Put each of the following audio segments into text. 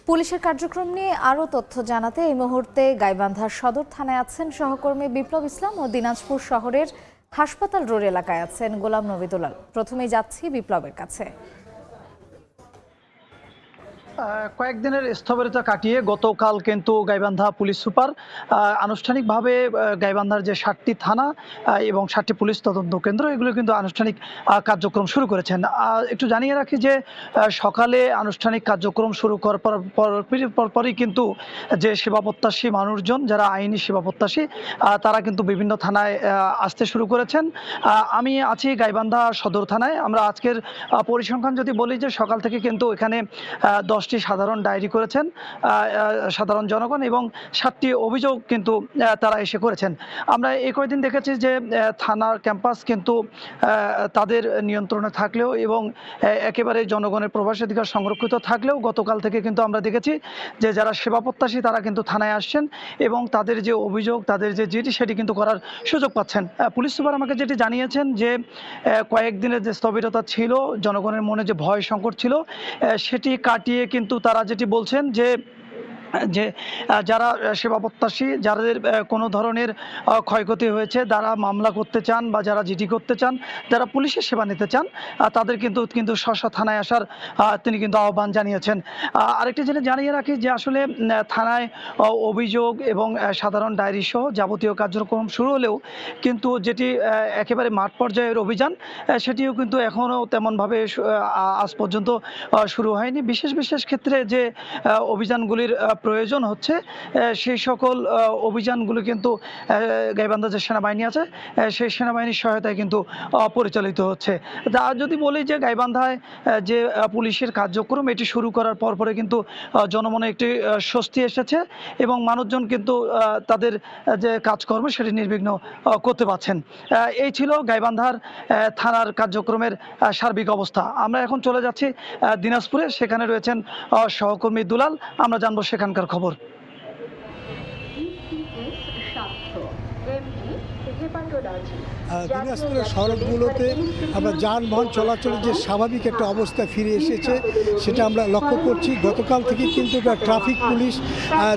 পুলিশের কার্যক্রম নিয়ে আরও তথ্য জানাতে এই মুহূর্তে গাইবান্ধার সদর থানায় আছেন সহকর্মী বিপ্লব ইসলাম ও দিনাজপুর শহরের হাসপাতাল রোড এলাকায় আছেন গোলাম নবী দুলাল। প্রথমেই যাচ্ছি বিপ্লবের কাছে। কয়েকদিনের স্থবিরতা কাটিয়ে গতকাল কিন্তু গাইবান্ধা পুলিশ সুপার আনুষ্ঠানিকভাবে গাইবান্ধার যে ৭টি থানা এবং 7টি পুলিশ তদন্ত কেন্দ্র এগুলো কিন্তু আনুষ্ঠানিক কার্যক্রম শুরু করেছেন। একটু জানিয়ে রাখি যে সকালে আনুষ্ঠানিক কার্যক্রম শুরু করার পরপরই কিন্তু যে সেবা প্রত্যাশী মানুষজন যারা আইনি সেবা প্রত্যাশী তারা কিন্তু বিভিন্ন থানায় আসতে শুরু করেছেন। আমি আছি গাইবান্ধা সদর থানায়। আমরা আজকের পরিসংখ্যান যদি বলি যে সকাল থেকে কিন্তু এখানে 10টি সাধারণ ডায়েরি করেছেন সাধারণ জনগণ এবং 7টি অভিযোগ কিন্তু তারা এসে করেছেন। আমরা এই কয়েকদিন দেখেছি যে থানার ক্যাম্পাস কিন্তু তাদের নিয়ন্ত্রণে থাকলেও এবং একেবারে জনগণের প্রবেশাধিকার সংরক্ষিত থাকলেও গতকাল থেকে কিন্তু আমরা দেখেছি যে যারা সেবা প্রত্যাশী তারা কিন্তু থানায় আসছেন এবং তাদের যে অভিযোগ তাদের যে যেটি সেটি কিন্তু করার সুযোগ পাচ্ছেন। পুলিশ সুপার আমাকে যেটি জানিয়েছেন যে কয়েকদিনের যে স্থবিরতা ছিল, জনগণের মনে যে ভয় সংকট ছিল সেটি কাটিয়ে কিন্তু তারা যেটি বলছেন যে যারা সেবা প্রত্যাশী যাদের কোনো ধরনের ক্ষয়ক্ষতি হয়েছে, যারা মামলা করতে চান বা যারা জিডি করতে চান, যারা পুলিশের সেবা নিতে চান তাদের কিন্তু স্ব থানায় আসার তিনি কিন্তু আহ্বান জানিয়েছেন। আরেকটি জিনিস জানিয়ে রাখি যে আসলে থানায় অভিযোগ এবং সাধারণ ডায়েরি সহ যাবতীয় কার্যক্রম শুরু হলেও কিন্তু যেটি একেবারে মাঠ পর্যায়ের অভিযান সেটিও কিন্তু এখনও তেমনভাবে আজ পর্যন্ত শুরু হয়নি। বিশেষ ক্ষেত্রে যে অভিযানগুলির প্রয়োজন হচ্ছে সেই সকল অভিযানগুলো কিন্তু গাইবান্ধা যে সেনাবাহিনী আছে সেই সেনাবাহিনীর সহায়তায় কিন্তু পরিচালিত হচ্ছে। যদি বলি যে গাইবান্ধায় যে পুলিশের কার্যক্রম এটি শুরু করার পরে কিন্তু জনমনে একটি স্বস্তি এসেছে এবং মানুষজন কিন্তু তাদের যে কাজকর্ম সেটি নির্বিঘ্ন করতে পারছেন। এই ছিল গাইবান্ধার থানার কার্যক্রমের সার্বিক অবস্থা। আমরা এখন চলে যাচ্ছি দিনাজপুরে, সেখানে রয়েছেন সহকর্মী দুলাল। আমরা জানবো সেখানকার খবর। দিনাজপুরের সড়কগুলোতে আমরা যানবাহন চলাচলের যে স্বাভাবিক একটা অবস্থা ফিরে এসেছে সেটা আমরা লক্ষ্য করছি। গতকাল থেকে কিন্তু ট্রাফিক পুলিশ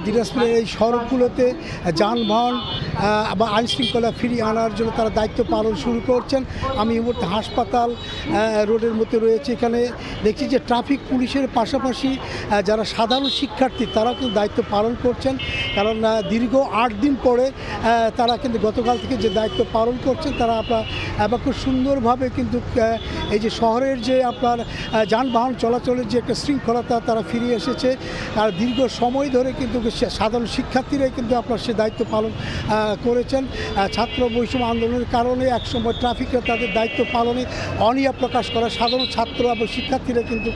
দিনাজপুরের এই সড়কগুলোতে যানবাহন বা আইনশৃঙ্খলা ফিরিয়ে আনার জন্য তারা দায়িত্ব পালন শুরু করছেন। আমি এই মুহূর্তে হাসপাতাল রোডের মধ্যে রয়েছে, এখানে দেখছি যে ট্রাফিক পুলিশের পাশাপাশি যারা সাধারণ শিক্ষার্থী তারাও কিন্তু দায়িত্ব পালন করছেন, কারণ দীর্ঘ 8 দিন পরে তারা কিন্তু গতকাল থেকে যে দায়িত্ব পালন করছেন তারা আপনার খুব সুন্দরভাবে কিন্তু এই যে শহরের যে আপনার যানবাহন চলাচলের যে একটা শৃঙ্খলতা তারা ফিরিয়ে এসেছে। আর দীর্ঘ সময় ধরে কিন্তু সাধারণ শিক্ষার্থীরাই কিন্তু আপনার সে দায়িত্ব পালন করেছেন। ছাত্র বৈষম্য আন্দোলনের কারণে একসময় ট্রাফিকরা তাদের দায়িত্ব পালনে অনীহা প্রকাশ করে, সাধারণ ছাত্র এবং শিক্ষার্থীরা কিন্তু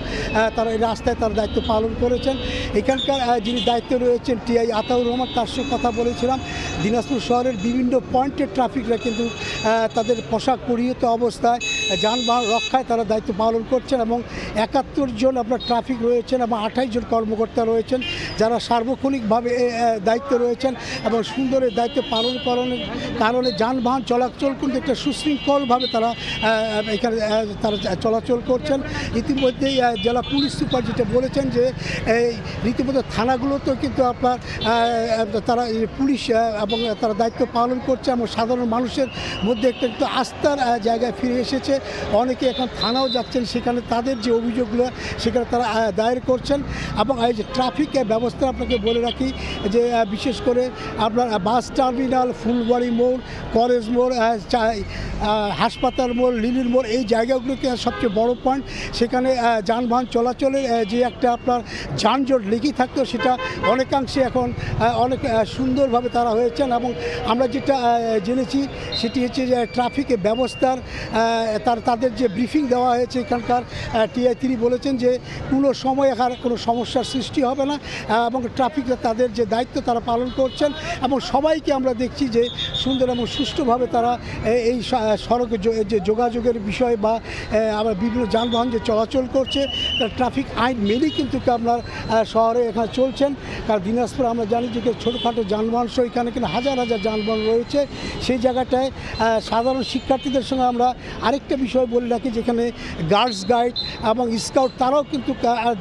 তারা এই রাস্তায় তার দায়িত্ব পালন করেছেন। এখানকার যিনি দায়িত্বে রয়েছেন টিআই আতাউর রহমান, তার সঙ্গে কথা বলেছিলাম। দিনাজপুর শহরের বিভিন্ন পয়েন্টের ট্রাফিকরা কিন্তু তাদের পোশাক পরিহিত অবস্থায় যানবাহন রক্ষায় তারা দায়িত্ব পালন করছেন এবং 71 জন আপনার ট্রাফিক রয়েছেন এবং 28 জন কর্মকর্তা রয়েছেন যারা সার্বক্ষণিকভাবে দায়িত্ব রয়েছেন এবং সুন্দরের দায়িত্ব পালন করানোর কারণে যানবাহন চলাচল কিন্তু একটা সুশৃঙ্খলভাবে তারা এখানে তারা চলাচল করছেন। ইতিমধ্যেই জেলা পুলিশ সুপার যেটা বলেছেন যে এই রীতিমতো থানাগুলোতেও কিন্তু আপনার তারা পুলিশ এবং তারা দায়িত্ব পালন করছে এবং সাধারণ মানুষের মধ্যে একটু আস্থার জায়গায় ফিরে এসেছে। অনেকে এখন থানাও যাচ্ছেন, সেখানে তাদের যে অভিযোগগুলো সেখানে তারা দায়ের করছেন। এবং এই যে ট্রাফিক ব্যবস্থা আপনাকে বলে রাখি যে বিশেষ করে আপনার বাস টার্মিনাল, ফুলবাড়ি মোড়, কলেজ মোড়, হাসপাতাল মোড়, লিলির মোড়, এই জায়গাগুলোতে সবচেয়ে বড় পয়েন্ট। সেখানে যানবাহন চলাচলের যে একটা আপনার যানজট লেগেই থাকতো সেটা অনেকাংশে এখন অনেক সুন্দরভাবে তারা হয়েছেন। এবং আমরা যেটা জেনেছি সেটি হচ্ছে যে ট্রাফিকের ব্যবস্থার তাদের যে ব্রিফিং দেওয়া হয়েছে এখানকার টিআই, তিনি বলেছেন যে কোনো সময় আর কোনো সমস্যার সৃষ্টি হবে না এবং ট্রাফিকরা তাদের যে দায়িত্ব তারা পালন করছেন এবং সবাইকে আমরা দেখছি যে সুন্দর এবং সুষ্ঠুভাবে তারা এই সড়কে যে যোগাযোগের বিষয় বা আবার বিভিন্ন যানবাহন যে চলাচল করছে ট্রাফিক আইন মেনেই কিন্তু আপনার শহরে এখানে চলছেন। কারণ দিনাজপুর আমরা জানি যে ছোটোখাটো যানবাহন সহ এখানে কিন্তু হাজার হাজার যানবাহন রয়েছে। সেই জায়গাটায় সাধারণ শিক্ষার্থীদের সঙ্গে আমরা আরেকটা বিষয় বলে রাখি, যেখানে গার্লস গাইড এবং স্কাউট তারাও কিন্তু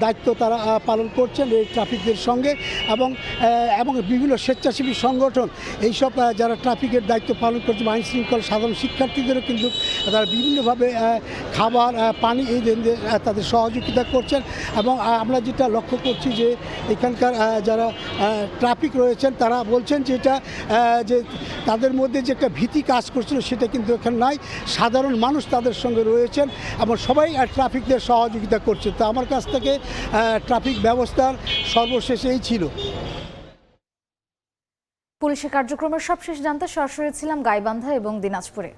দায়িত্ব তারা পালন করছেন এই ট্রাফিকদের সঙ্গে, এবং বিভিন্ন স্বেচ্ছাসেবী সংগঠন এইসব যারা ট্রাফিকের দায়িত্ব পালন করছে, আইন শৃঙ্খলা সাধারণ শিক্ষার্থীদেরও কিন্তু তারা বিভিন্নভাবে খাবার পানি এই তাদের সহযোগিতা করছেন। এবং আমরা যেটা লক্ষ্য করছি যে এখানকার যারা ট্রাফিক রয়েছেন তারা বলছেন যে এটা যে তাদের মধ্যে যে একটা ভীতি কাজ করছিল সেটা কিন্তু এখানে নাই। সাধারণ মানুষ তাদের সঙ্গে রয়েছেন এবং সবাই ট্রাফিকদের সহযোগিতা করছে। তো আমার কাছ থেকে ট্রাফিক ব্যবস্থার সর্বশেষ এই ছিল। পুলিশের কার্যক্রমের সবশেষ জানতে সরাসরি ছিলাম গাইবান্ধা এবং দিনাজপুরে।